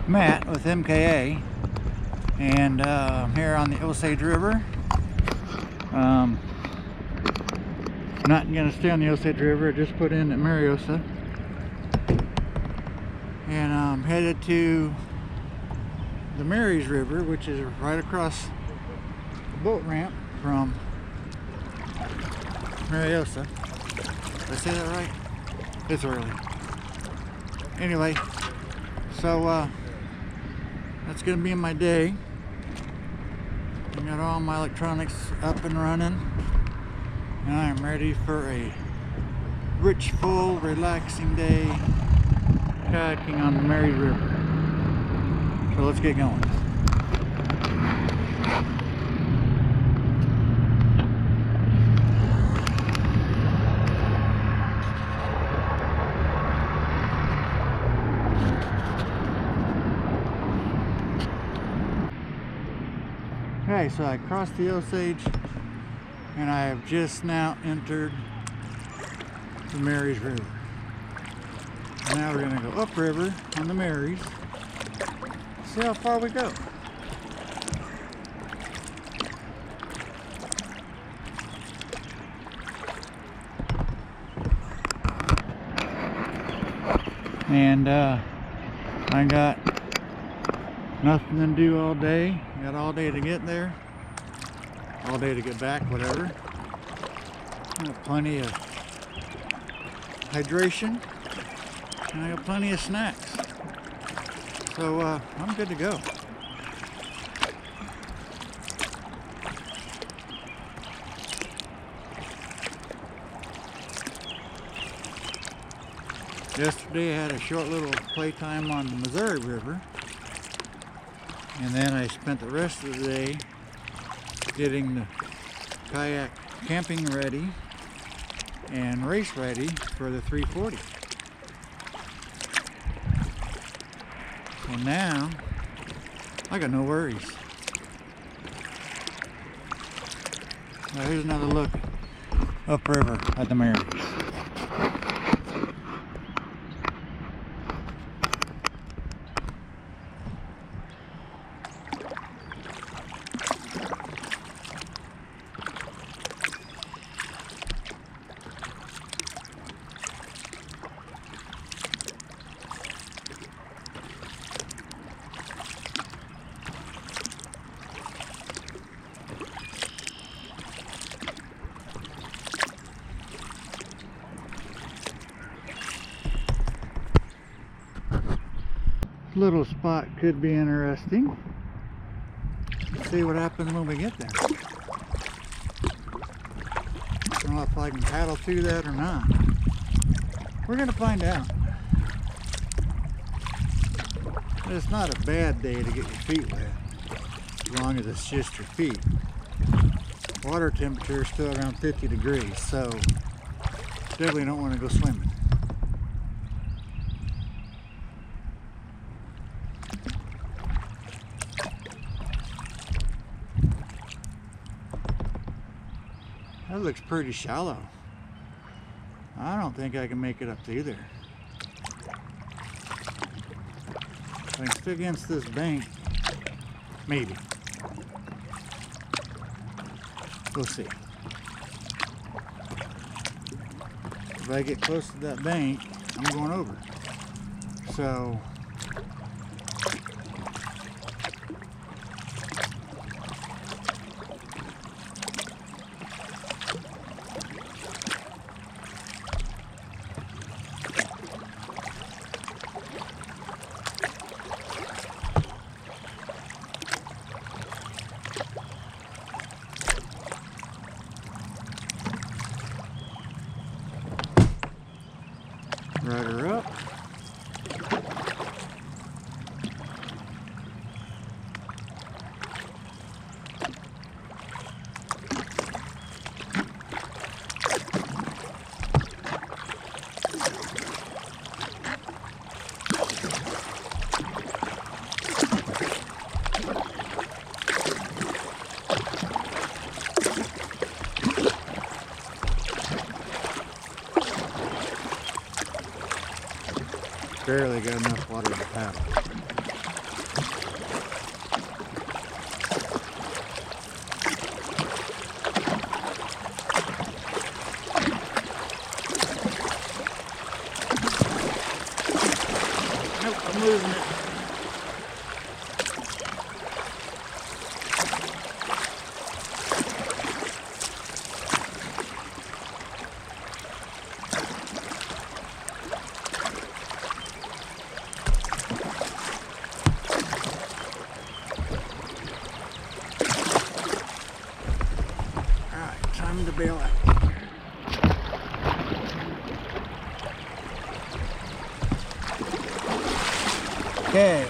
Matt with MKA, and I'm here on the Osage River. Not going to stay on the Osage River. I just put in at Mariosa, and I'm headed to the Marys River, which is right across the boat ramp from Mariosa. Did I say that right? It's early. Anyway, so that's gonna be my day. I got all my electronics up and running, and I'm ready for a rich, full, relaxing day kayaking on the Marys River. So let's get going. Okay, so I crossed the Osage, and I have just now entered the Marys River. Now we're going to go upriver on the Marys, see how far we go. And I got nothing to do all day. Got all day to get there, all day to get back, whatever. Got plenty of hydration, and I got plenty of snacks. So I'm good to go. Yesterday I had a short little playtime on the Missouri River, and then I spent the rest of the day getting the kayak camping ready and race ready for the 340. So now I got no worries. Now here's another look upriver at the Marys. Little spot could be interesting. Let's see what happens when we get there. I don't know if I can paddle through that or not. We're gonna find out. But it's not a bad day to get your feet wet, as long as it's just your feet. Water temperature is still around 50 degrees, so definitely don't want to go swimming. That looks pretty shallow. I don't think I can make it up through there. If I can stick against this bank, maybe. We'll see. If I get close to that bank, I'm going over. So rudder up. Barely got enough water to paddle. moving it. Alright, time to bail out. Okay.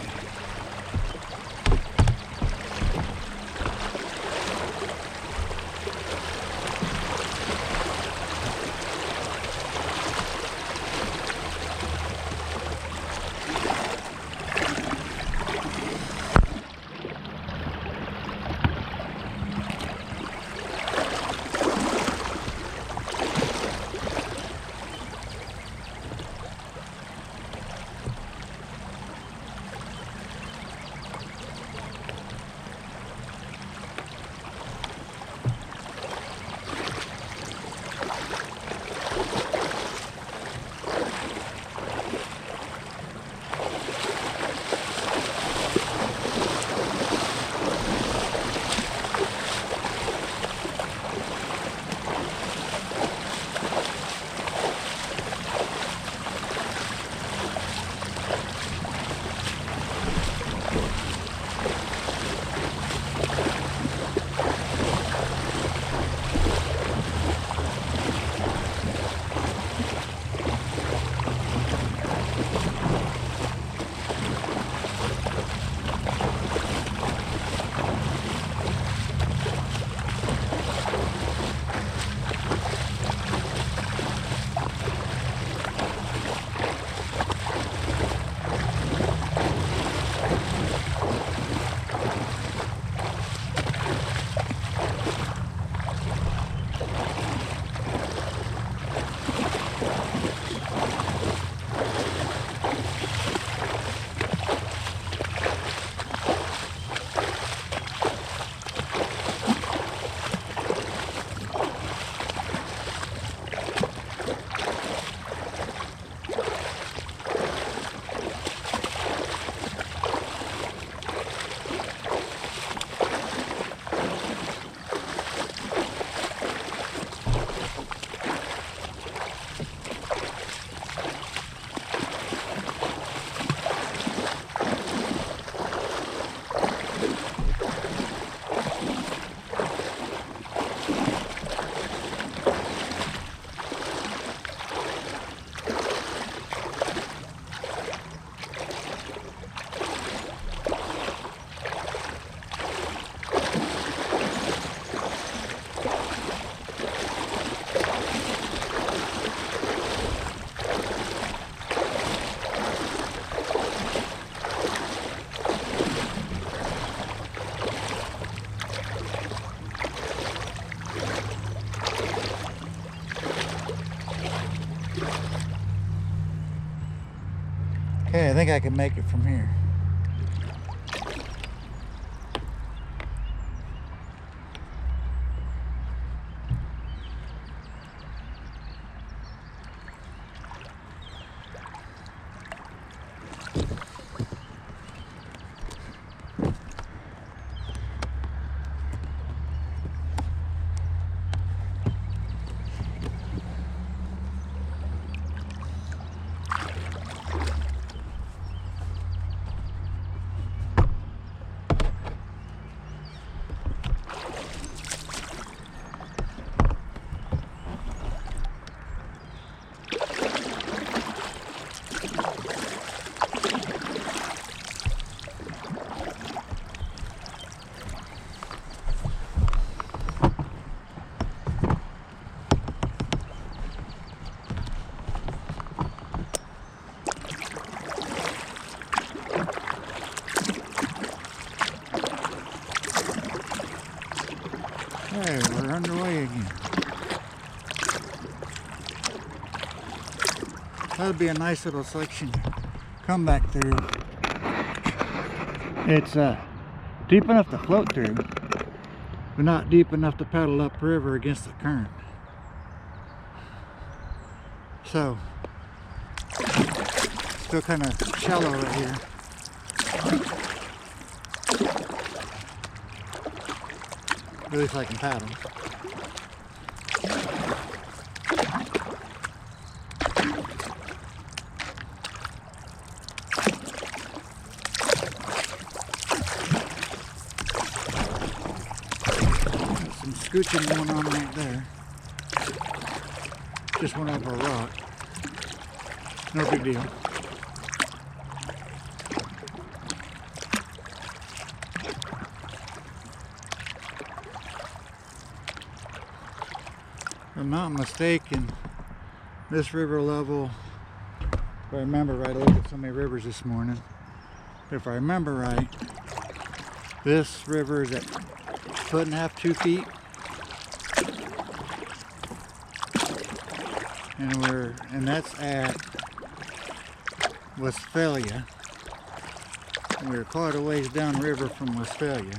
Okay, I think I can make it from here. Okay, we're underway again. That'll be a nice little section to come back through. It's deep enough to float through, but not deep enough to paddle upriver against the current. So, it's still kind of shallow right here. At least I can paddle. Some scooching going on right there. Just went over a rock. No big deal. If I'm not mistaken, this river level, if I remember right, I looked at so many rivers this morning. But if I remember right, this river is at 1.5 to 2 feet. And that's at Westphalia. We're quite a ways downriver from Westphalia.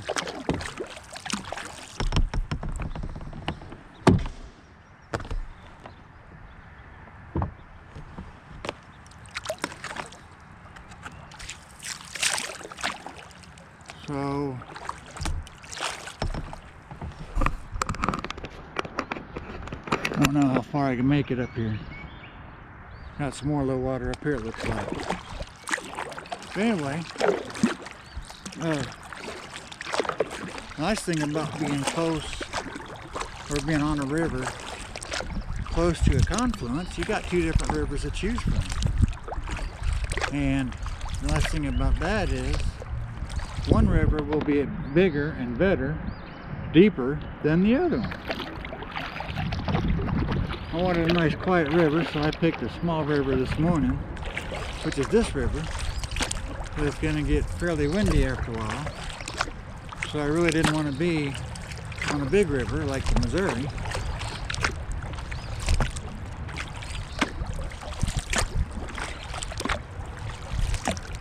So I don't know how far I can make it up here. Got some more low water up here, it looks like. But anyway, nice thing about being close or being on a river close to a confluence, you got two different rivers to choose from. And the nice thing about that is one river will be bigger and better, deeper than the other one. I wanted a nice quiet river, so I picked a small river this morning, which is this river. But it's going to get fairly windy after a while. So I really didn't want to be on a big river like the Missouri.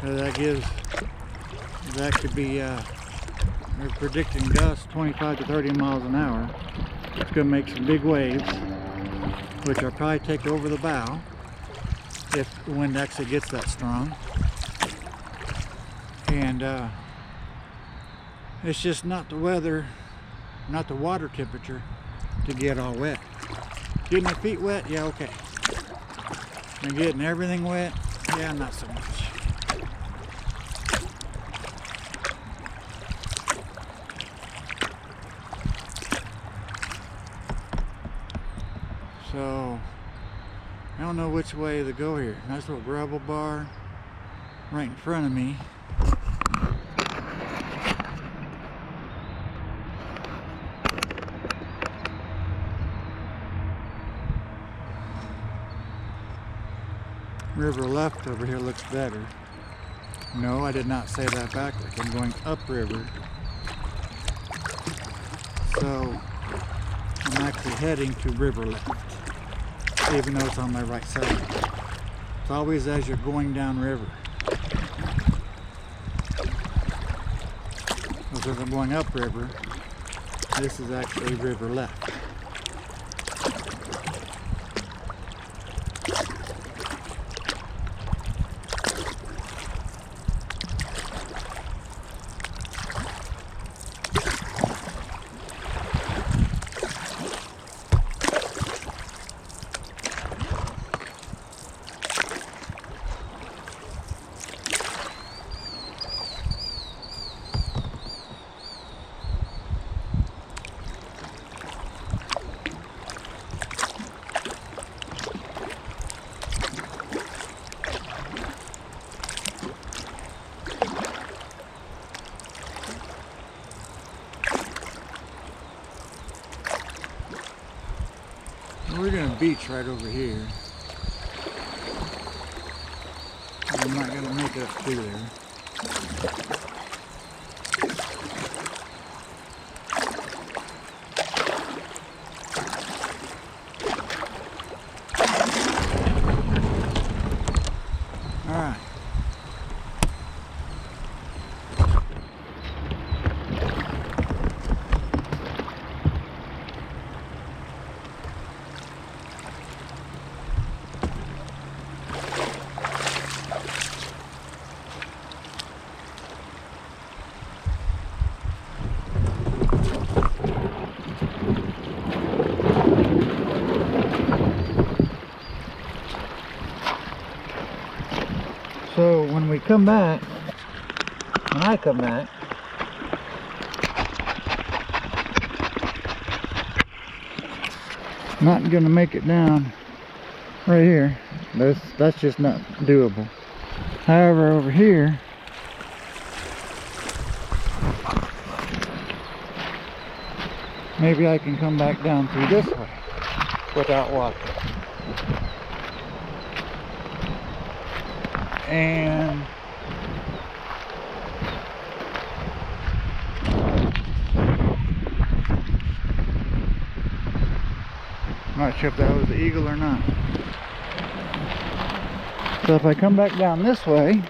So that could be, they're predicting gusts 25 to 30 miles an hour. It's going to make some big waves, which will probably take over the bow if the wind actually gets that strong. And it's just not the weather, not the water temperature to get all wet. Getting your feet wet, yeah, okay. And getting everything wet, yeah, not so much. So, I don't know which way to go here. Nice little gravel bar right in front of me. River left over here looks better. No, I did not say that backwards. I'm going upriver. So, I'm actually heading to river left, even though it's on my right side. It's always as you're going down river. Because I'm going upriver, this is actually river left. We're going to beach right over here. I'm not going to make it up through there. All right. So when we come back, when I come back, I'm not gonna make it down right here. That's just not doable. However, over here, maybe I can come back down through this way without walking. And I'm not sure if that was the eagle or not. So if I come back down this way,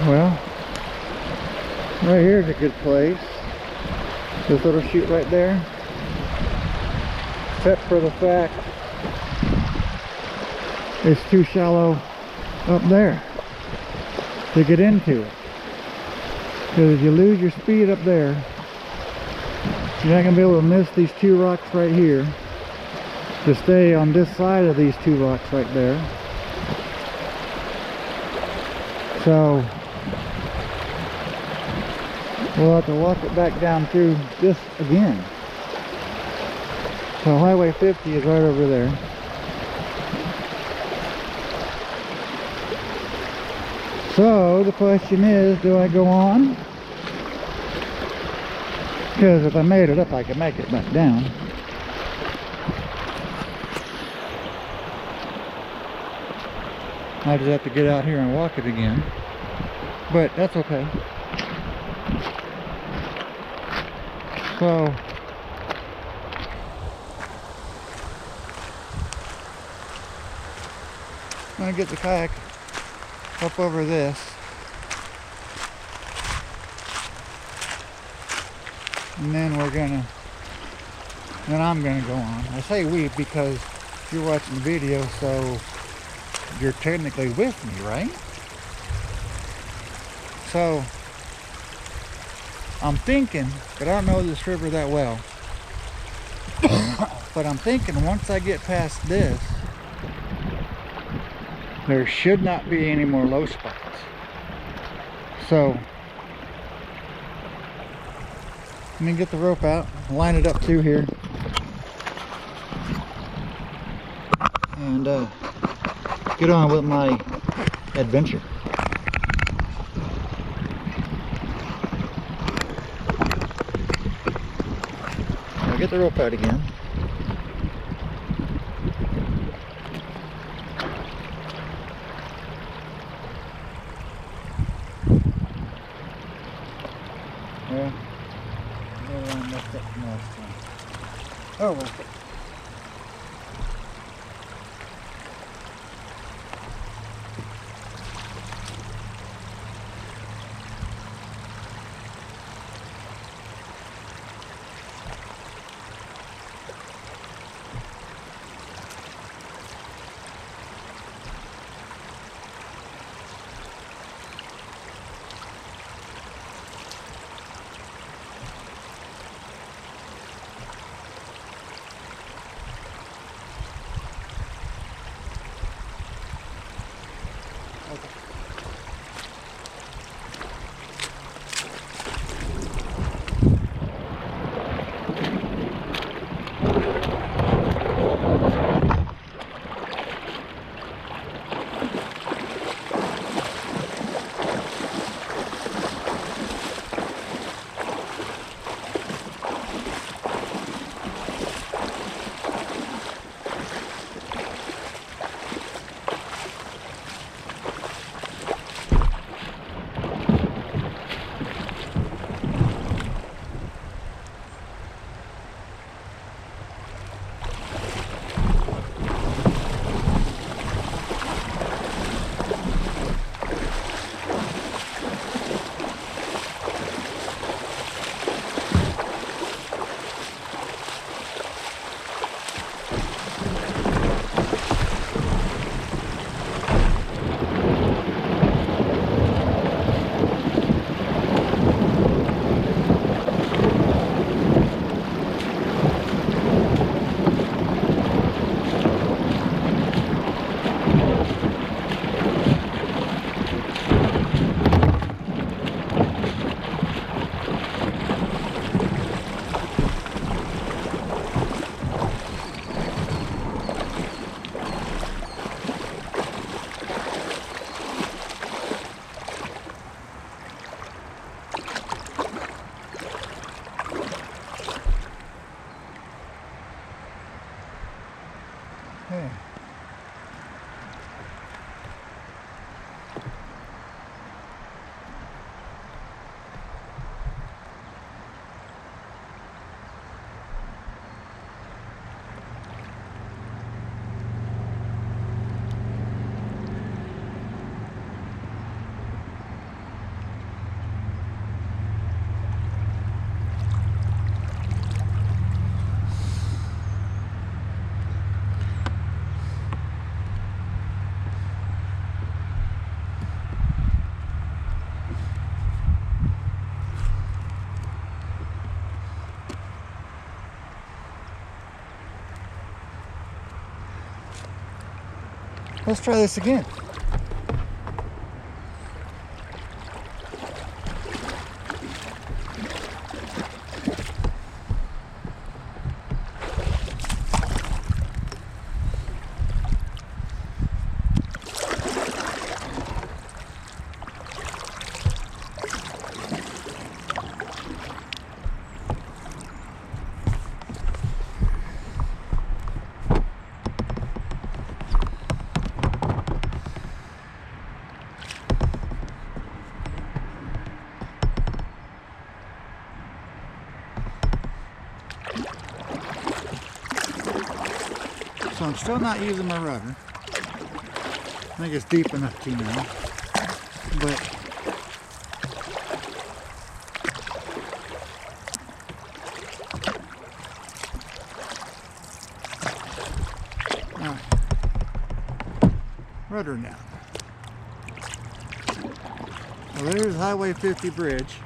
well, right here's a good place. This little chute right there. Except for the fact it's too shallow up there to get into it. Because if you lose your speed up there, you're not going to be able to miss these two rocks right here to stay on this side of these two rocks right there. So we'll have to walk it back down through this again. So Highway 50 is right over there. So the question is, do I go on? Because if I made it up, I can make it back down. I just have to get out here and walk it again. But that's okay. So I'm going to get the kayak up over this. And then I'm gonna go on. I say we because you're watching the video, so you're technically with me, right? So I'm thinking, but I don't know this river that well. But I'm thinking once I get past this, there should not be any more low spots. So let me get the rope out, line it up through here, and get on with my adventure. I'll get the rope out again. Yeah. I messed up from last time. Oh well. Let's try this again. So I'm still not using my rudder. I think it's deep enough to now. But rudder now. Well, there's Highway 50 bridge.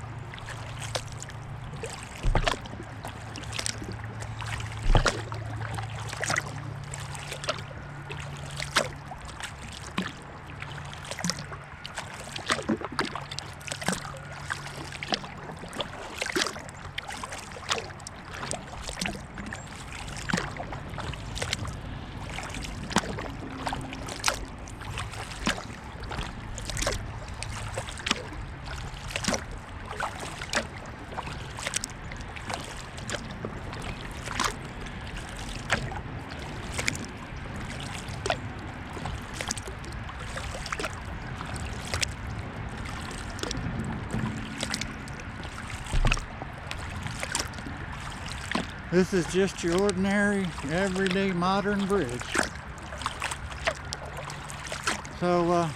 This is just your ordinary, everyday, modern bridge. So,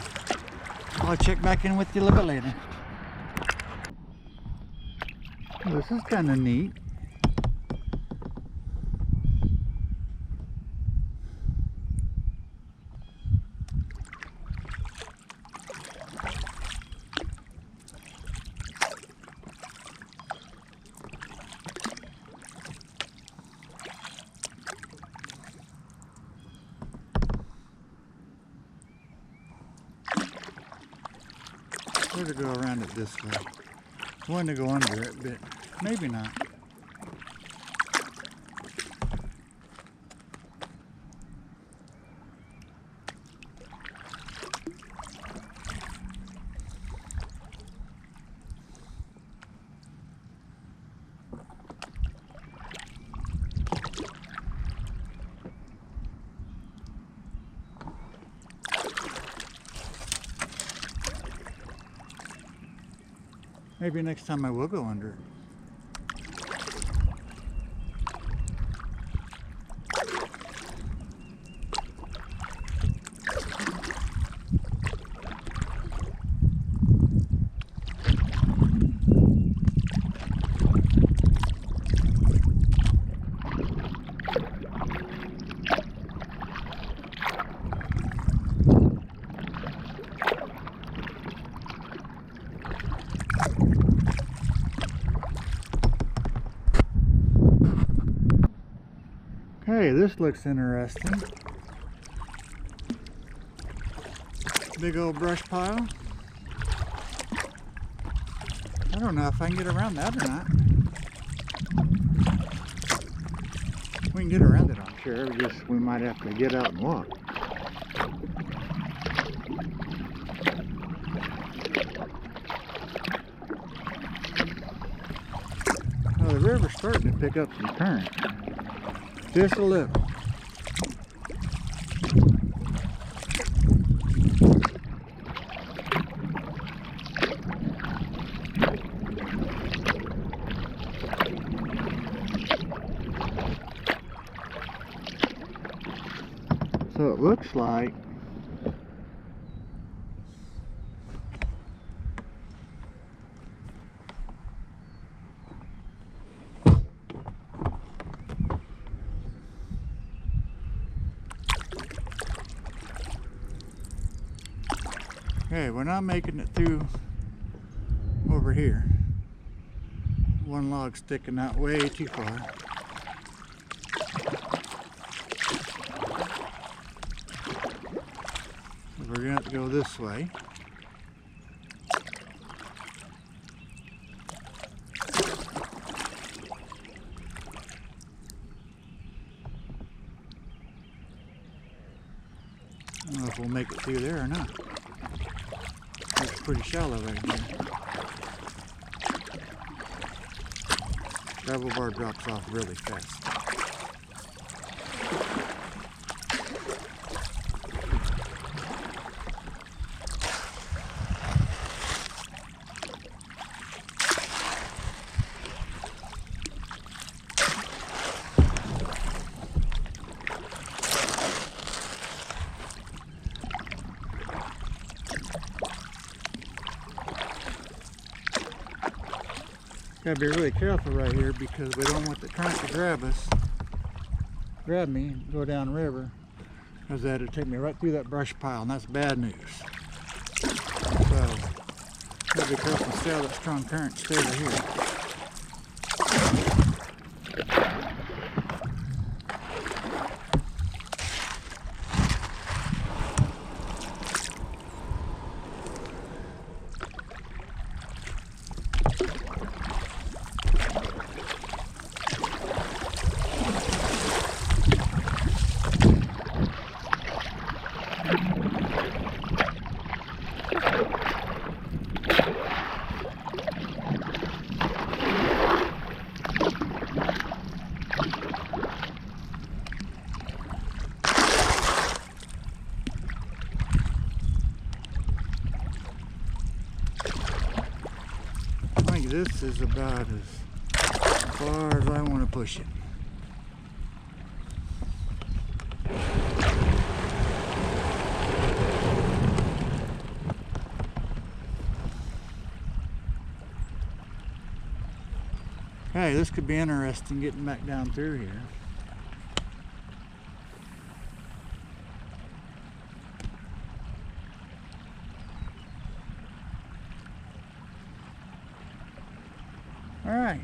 I'll check back in with you a little bit later. This is kind of neat. We're going to go around it this way. I wanted to go under it, but maybe not. Maybe next time I will go under it. Hey, this looks interesting. Big old brush pile. I don't know if I can get around that or not. We can get around it, I'm sure. We might have to get out and walk. Oh, the river's starting to pick up some current. Just a little. So it looks like okay, we're not making it through over here. One log sticking out way too far. we're going to have to go this way. I don't know if we'll make it through there or not. It's pretty shallow right there. Gravel bar drops off really fast. Gotta be really careful right here because we don't want the current to grab me, and go down river, because that'd take me right through that brush pile, and that's bad news. So, gotta be careful to stay out of that strong current, stay over here. This is about as far as I want to push it. Hey, this could be interesting getting back down through here. All right.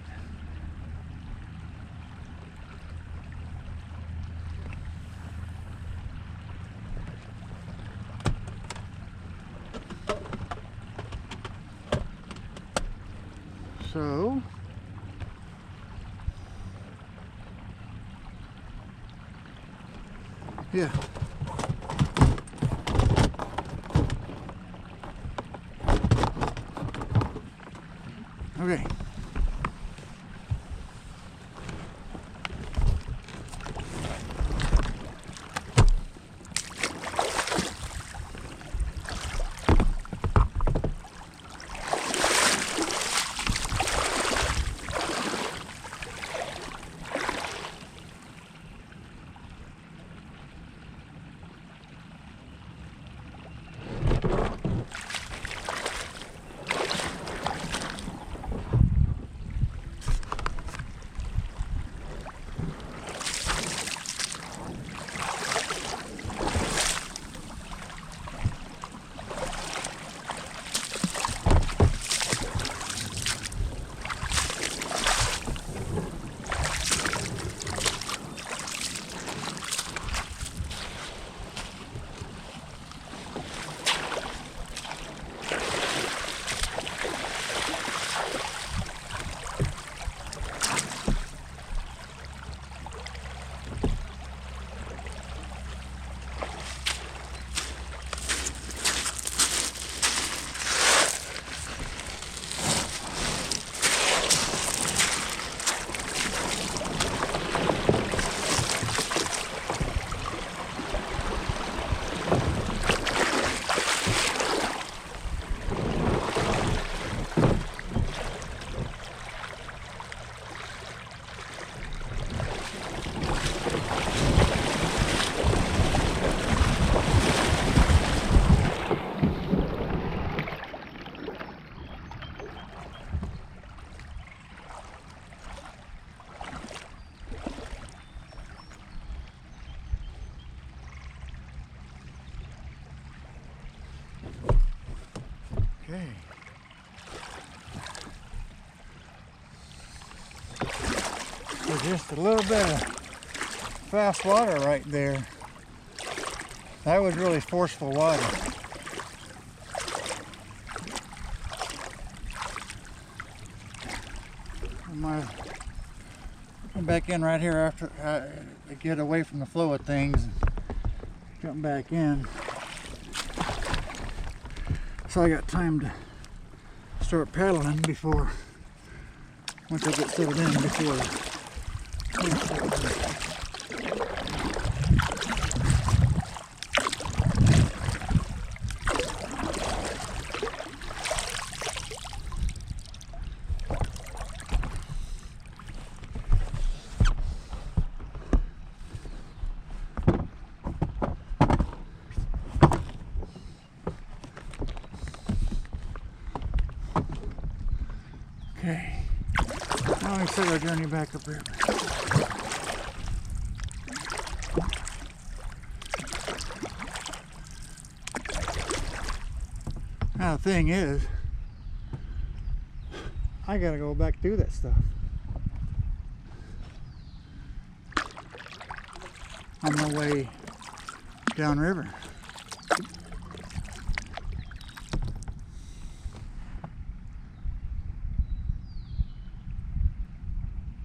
So, yeah. Okay. Okay. So just a little bit of fast water right there. That was really forceful water. I'm back in right here after I get away from the flow of things and jump back in. So I got time to start paddling before, once I get settled in, before okay, now we start our journey back upriver. Now the thing is, I gotta go back through that stuff on my way downriver.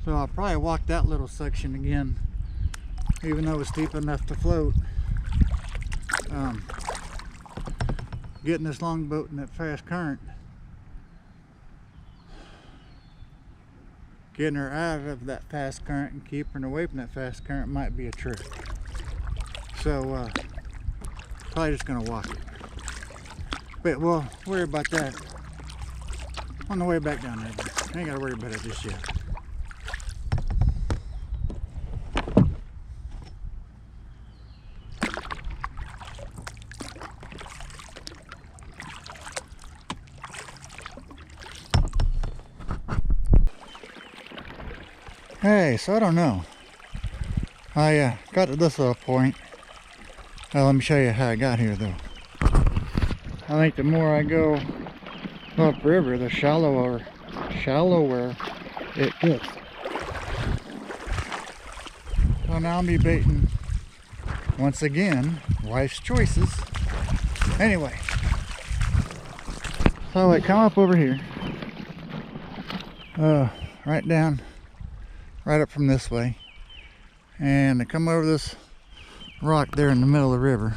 So I'll probably walk that little section again, even though it's deep enough to float. Getting this longboat in that fast current, getting her out of that fast current and keeping her away from that fast current might be a trick. So probably just gonna walk it. But we'll worry about that on the way back down there. I ain't gotta worry about it just yet. Hey, so I don't know. I got to this little point. Let me show you how I got here though. I think the more I go upriver, the shallower it gets. So now I'll be baiting once again, wife's choices. Anyway, so I come up over here, right down, right up from this way, and I come over this rock there in the middle of the river,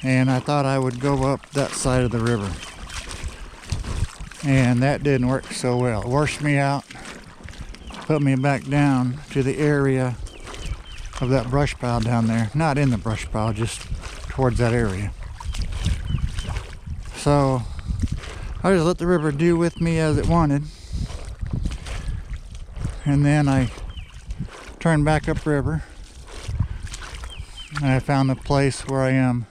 and I thought I would go up that side of the river, and that didn't work so well. It washed me out, put me back down to the area of that brush pile down there. Not in the brush pile, just towards that area. So I just let the river do with me as it wanted. And then I turned back upriver, and I found the place where I am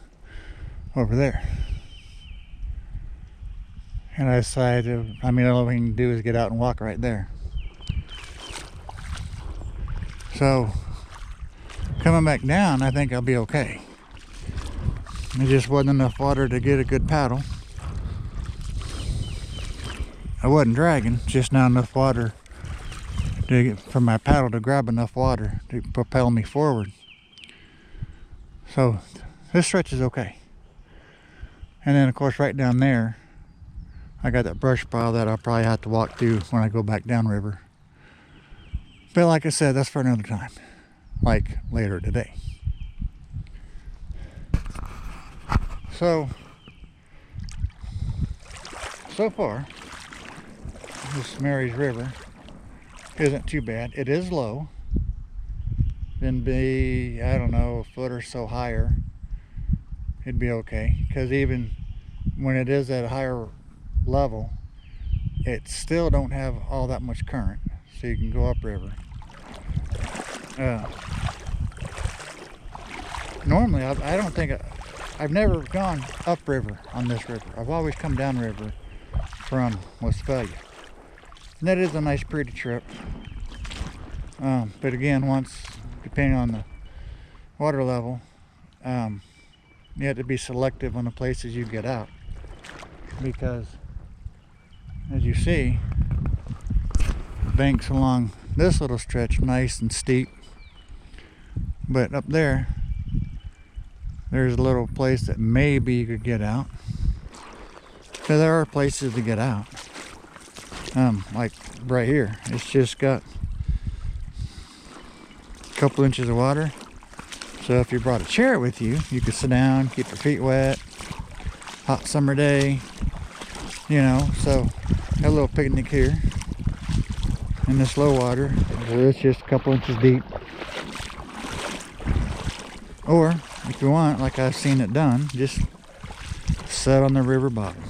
over there. And I decided, all we can do is get out and walk right there. So coming back down, I think I'll be okay. There just wasn't enough water to get a good paddle. I wasn't dragging, just not enough water for my paddle to grab enough water to propel me forward. So this stretch is okay. And then of course right down there, I got that brush pile that I'll probably have to walk through when I go back downriver. But like I said, that's for another time, like later today. So far, this Mary's River isn't too bad. It is low. Then be, I don't know, a foot or so higher, it'd be okay. Because even when it is at a higher level, it still don't have all that much current, so you can go upriver. Normally, I don't think I've never gone upriver on this river. I've always come downriver from Westphalia. And that is a nice, pretty trip. But again, depending on the water level, you have to be selective on the places you get out, because as you see, the banks along this little stretch nice and steep, but up there's a little place that maybe you could get out. So there are places to get out. like right here. It's just got a couple inches of water. So if you brought a chair with you, you could sit down, keep your feet wet. Hot summer day, you know. So got a little picnic here in this low water. It's just a couple inches deep. Or if you want, like I've seen it done, just sit on the river bottom.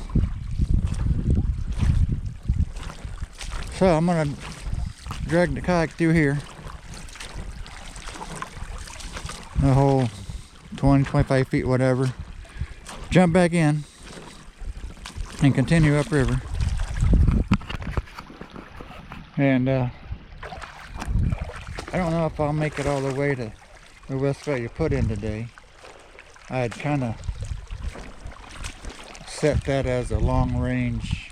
So I'm gonna drag the kayak through here, the whole 20-25 feet, whatever, jump back in and continue upriver. And I don't know if I'll make it all the way to the Westphalia put in today. I'd kind of set that as a long range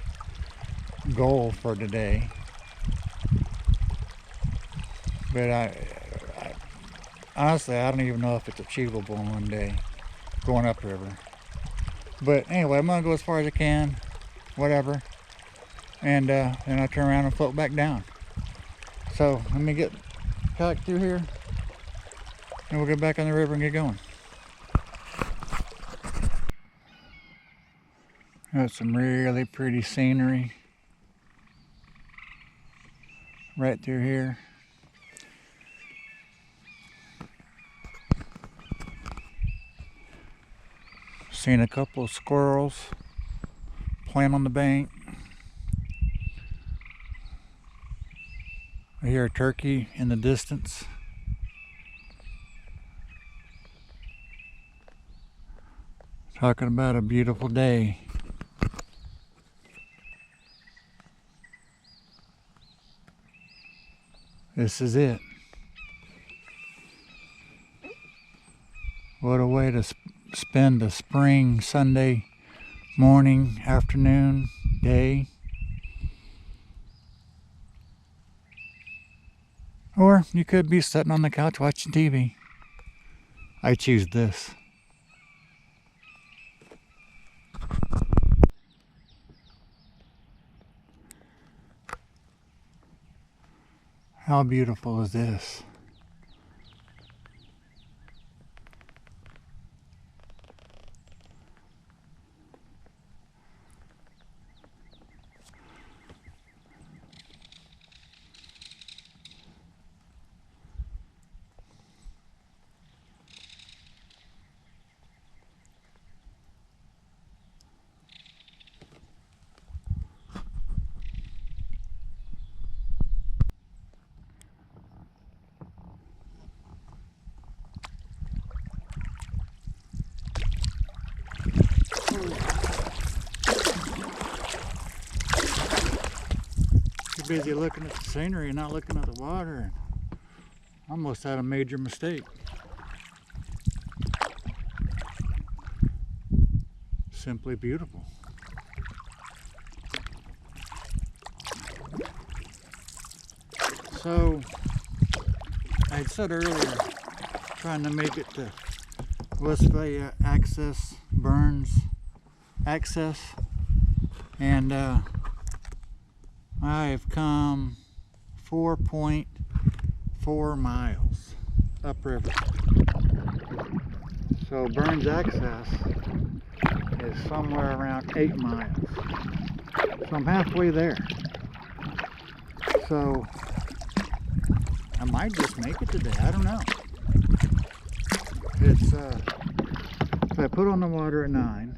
goal for today, but I honestly, I don't even know if it's achievable in one day going upriver. But anyway, I'm gonna go as far as I can, whatever, and then I'll turn around and float back down. So let me get kayak through here, and we'll get back on the river and get going. Got some really pretty scenery right through here. Seen a couple of squirrels playing on the bank. I hear a turkey in the distance. Talking about a beautiful day. This is it. What a way to spend a spring Sunday morning, afternoon, day. Or you could be sitting on the couch watching TV. I choose this. How beautiful is this? Too busy looking at the scenery and not looking at the water. Almost had a major mistake. Simply beautiful. So I had said earlier, trying to make it to Westphalia access, Burns access, and I've come 4.4 miles upriver. So Burns access is somewhere around 8 miles. So I'm halfway there. So I might just make it today. I don't know. It's if I put on the water at 9,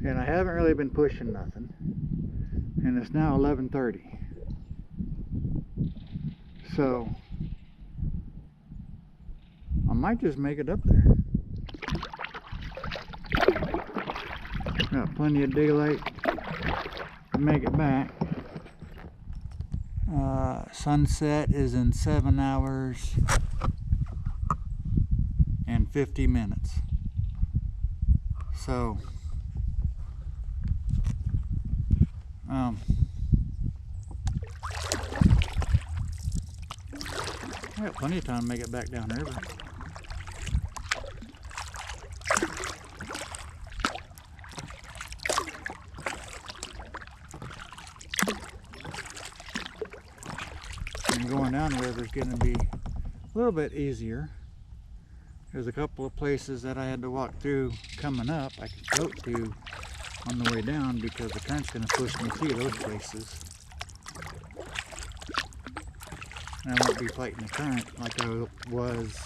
and I haven't really been pushing nothing, and it's now 11:30. So I might just make it up there. Got plenty of daylight to make it back. Sunset is in 7 hours and 50 minutes. So I got plenty of time to make it back down the river. going down the river is going to be a little bit easier. There's a couple of places that I had to walk through coming up I could float to on the way down because the current's going to push me through those places. And I won't be fighting the current like I was,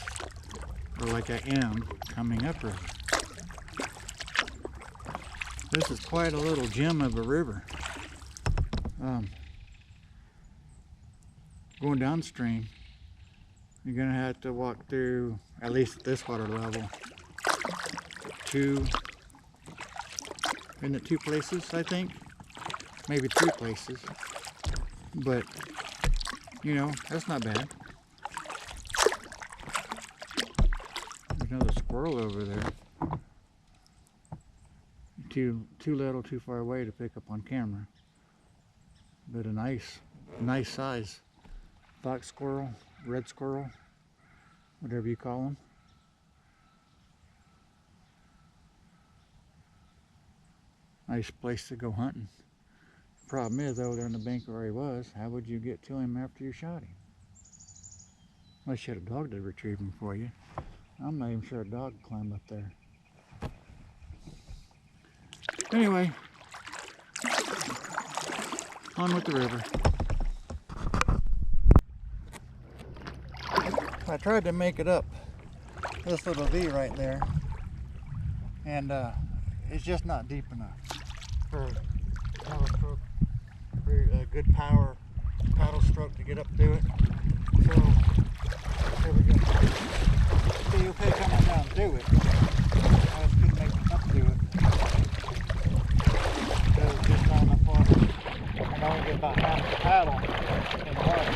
or like I am, coming upriver. This is quite a little gem of a river. Going downstream, you're going to have to walk through, at least at this water level, isn't it 2 places, I think? Maybe 3 places. But, you know, that's not bad. There's another squirrel over there. Too little, too far away to pick up on camera. But a nice size. Fox squirrel, red squirrel, whatever you call them. Nice place to go hunting. Problem is, over there on the bank where he was, how would you get to him after you shot him? Unless you had a dog to retrieve him for you. I'm not even sure a dog could climb up there. Anyway, on with the river. I tried to make it up this little V right there, and it's just not deep enough for paddle stroke, for a good power paddle stroke to get up through it. So here we go. Be okay coming down through it. I just couldn't make it up through it because it's just not enough water. And I only get about half the paddle in the water.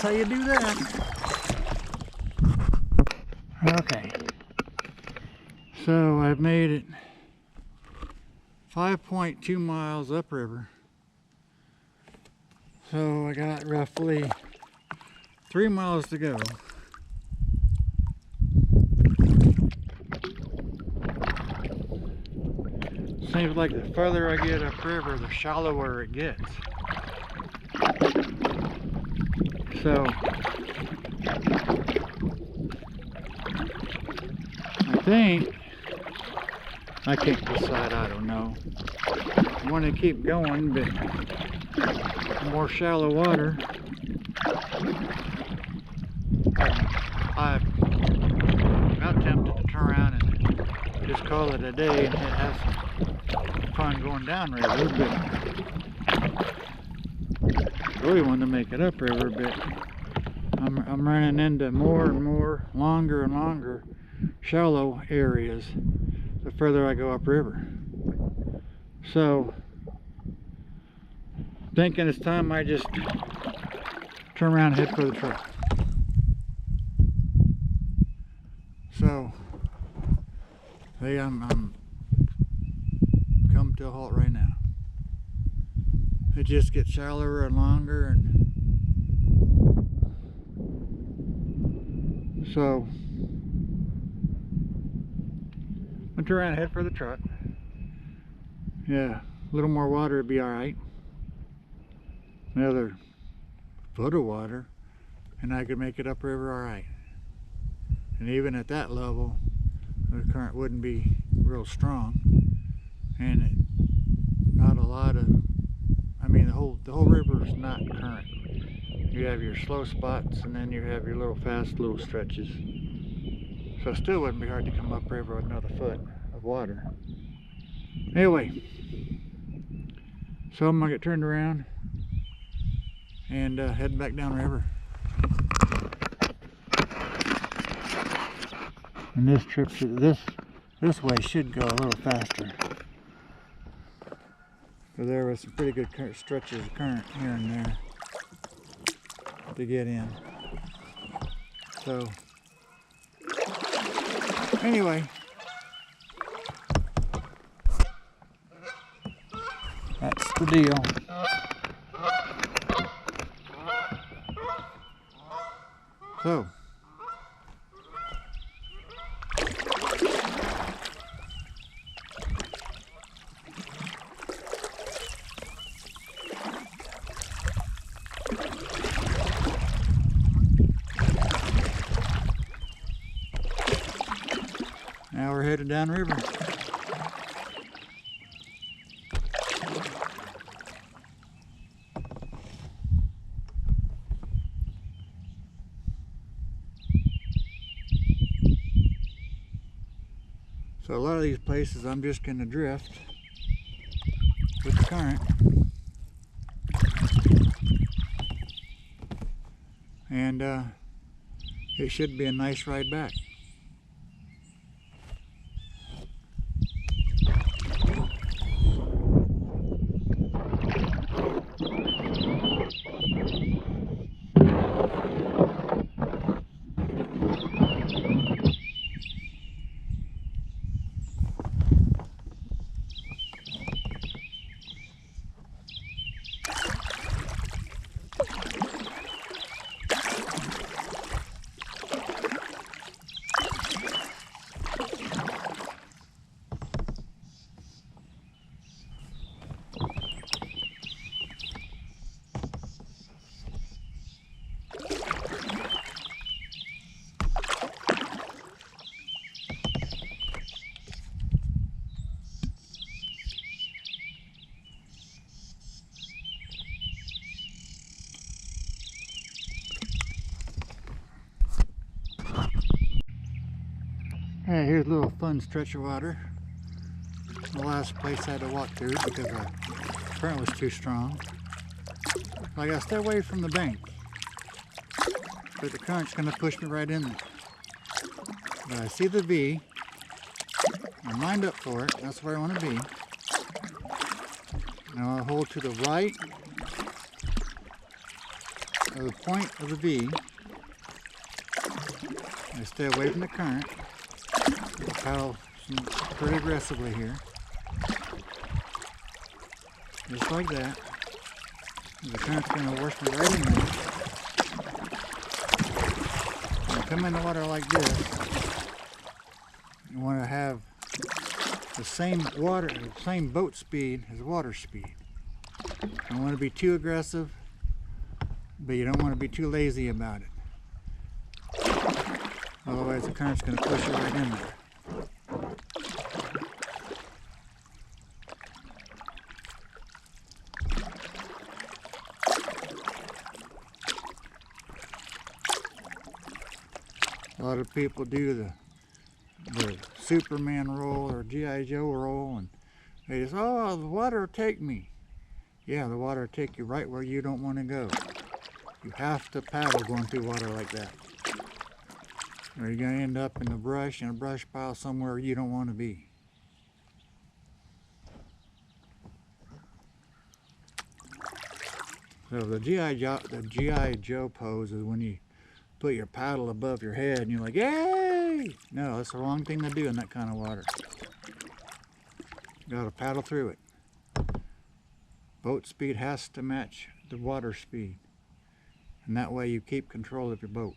how you do that. Okay. So I've made it 5.2 miles upriver. So I got roughly 3 miles to go. Seems like the further I get upriver, the shallower it gets. So I think, I can't decide, I don't know. I want to keep going, but more shallow water. I'm about tempted to turn around and just call it a day and have some fun going downriver, but really want to make it upriver, but I'm running into more and more longer and longer shallow areas the further I go upriver. So thinking it's time I just turn around and head for the truck. So hey, I'm come to a halt right now. It just gets shallower and longer, and so I'm gonna turn around and head for the truck. Yeah, a little more water would be alright. Another foot of water and I could make it upriver alright. And even at that level, the current wouldn't be real strong, and not a lot of, I mean, the whole river is not current. You have your slow spots, and then you have your little fast little stretches. So it still wouldn't be hard to come upriver with another foot of water. Anyway, so I'm gonna get turned around and head back downriver. And this trip should, this way should go a little faster. But there was some pretty good stretches of current here and there to get in. So anyway, that's the deal. So now we're headed downriver. So a lot of these places I'm just going to drift with the current. And it should be a nice ride back. Hey, here's a little fun stretch of water. The last place I had to walk through because the current was too strong. I gotta stay away from the bank, but the current's gonna push me right in there. But I see the V. I'm lined up for it. That's where I want to be. Now I'll hold to the right of the point of the V. I stay away from the current. I paddle pretty aggressively here. Just like that. The current's going to wash me right in there. When you come in the water like this, you want to have the same boat speed as water speed. You don't want to be too aggressive, but you don't want to be too lazy about it. Otherwise the current's going to push you right in there. A lot of people do the Superman roll or G.I. Joe roll, and they just, oh, the water will take me. Yeah, the water will take you right where you don't want to go. You have to paddle going through water like that, or you're going to end up in the brush, in a brush pile somewhere you don't want to be. So the G.I. Joe pose is when you put your paddle above your head and you're like, yay! No, that's the wrong thing to do in that kind of water. You gotta paddle through it. Boat speed has to match the water speed, and that way you keep control of your boat.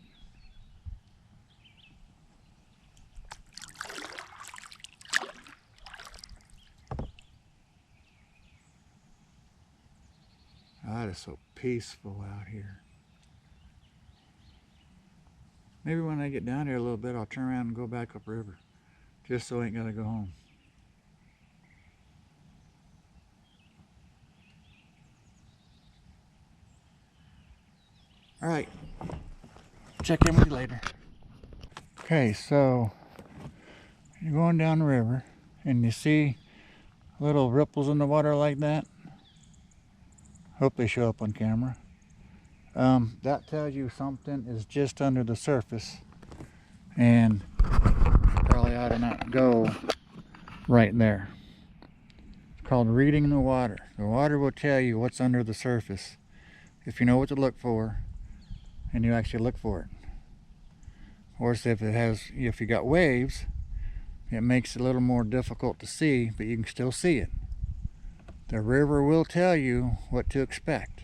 God, it's so peaceful out here. Maybe when I get down here a little bit, I'll turn around and go back upriver, just so I ain't gotta go home. All right, check in with you later. Okay, so you're going down the river and you see little ripples in the water like that. Hope they show up on camera. That tells you something is just under the surface, and probably ought to not go right there. It's called reading the water. The water will tell you what's under the surface if you know what to look for and you actually look for it. Of course, if you got waves, it makes it a little more difficult to see, but you can still see it. The river will tell you what to expect.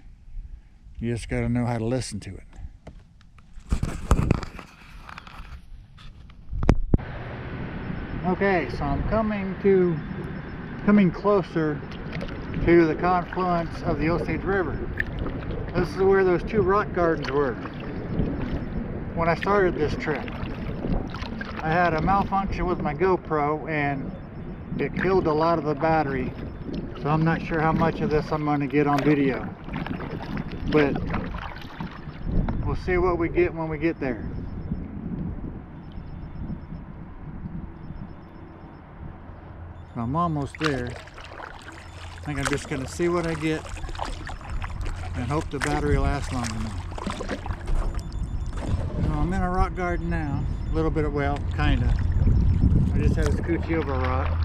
You just got to know how to listen to it. Okay, so I'm coming closer to the confluence of the Osage River. This is where those two rock gardens were when I started this trip. I had a malfunction with my GoPro and it killed a lot of the battery, so I'm not sure how much of this I'm going to get on video. But we'll see what we get when we get there. So I'm almost there. I think I'm just going to see what I get and hope the battery lasts long enough. So I'm in a rock garden now. A little bit of, well, kind of. I just had a scoochie over a rock.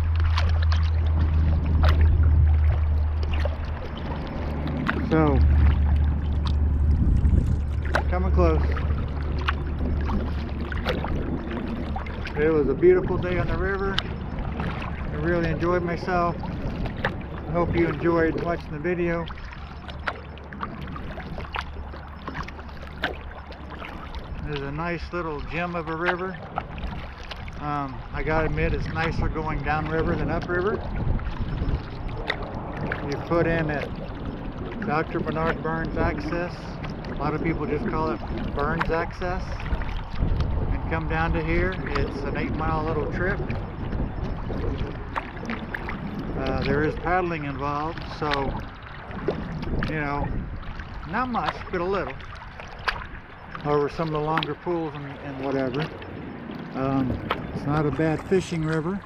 So, coming close. It was a beautiful day on the river. I really enjoyed myself. I hope you enjoyed watching the video. There's a nice little gem of a river. I gotta admit, it's nicer going downriver than upriver. You put in at Dr. Bernard Burns Access. A lot of people just call it Burns Access. And come down to here. It's an 8-mile little trip. There is paddling involved, so, you know, not much, but a little. Over some of the longer pools and whatever. It's not a bad fishing river.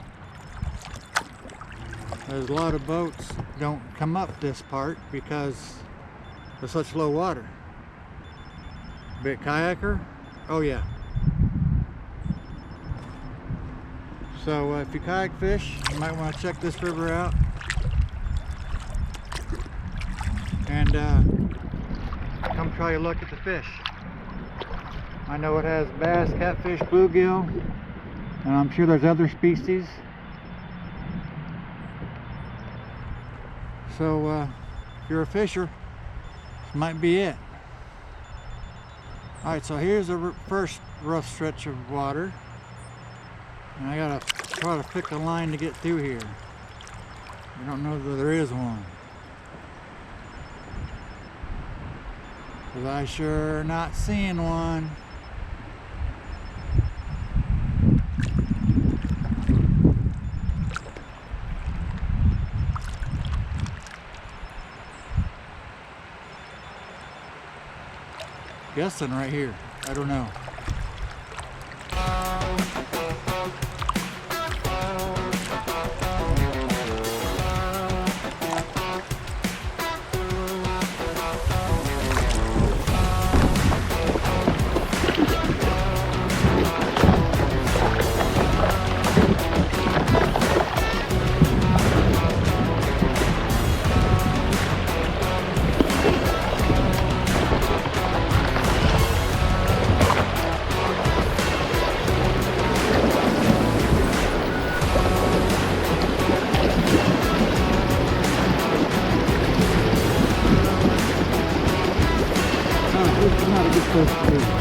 There's a lot of boats don't come up this part because of such low water. But kayaker, oh yeah. So if you kayak fish, you might want to check this river out. And come try a look at the fish. I know it has bass, catfish, bluegill, and I'm sure there's other species. So if you're a fisher, this might be it. Alright, so here's the first rough stretch of water. And I gotta try to pick a line to get through here. I don't know that there is one. Because I sure not seeing one. Guessing right here. I don't know. This is not a good place to be.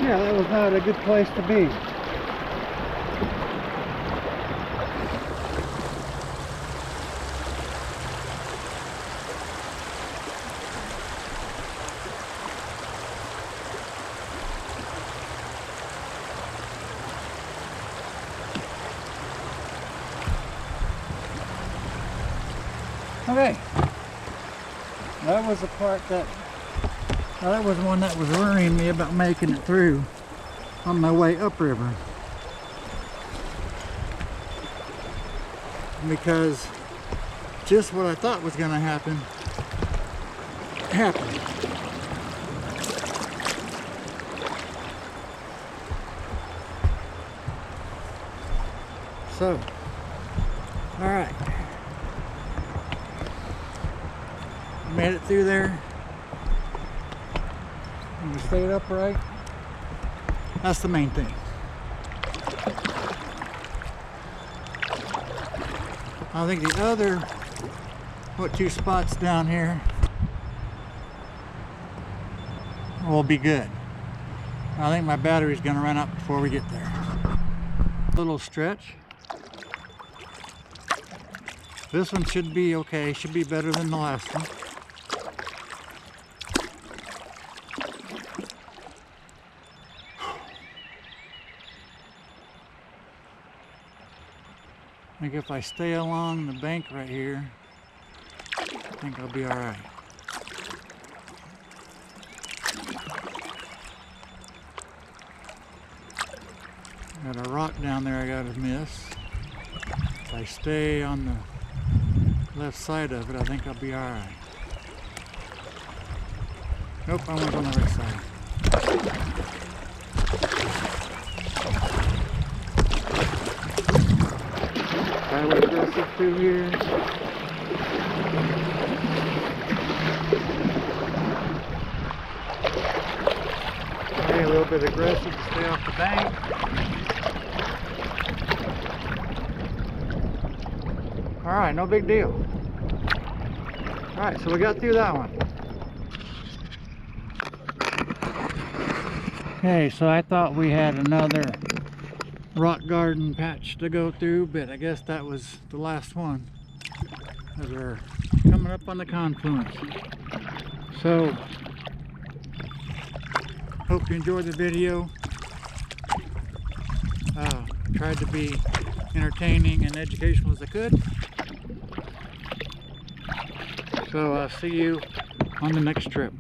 Yeah, that was not a good place to be. Okay, that was the part that was one that was worrying me about making it through on my way upriver, because just what I thought was going to happen happened. So, all right. Made it through there. And we stayed upright. That's the main thing. I think the other, two spots down here will be good. I think my battery's gonna run out before we get there. Little stretch. This one should be okay, should be better than the last one. I think if I stay along the bank right here, I think I'll be all right. Got a rock down there I gotta miss. If I stay on the left side of it, I think I'll be all right. Nope, I went on the right side. Highway aggressive through here. Okay, a little bit aggressive to stay off the bank. Alright, no big deal. Alright, so we got through that one. Okay, so I thought we had another rock garden patch to go through, but I guess that was the last one as we're coming up on the confluence. So, hope you enjoyed the video. Tried to be entertaining and educational as I could. So I'll see you on the next trip.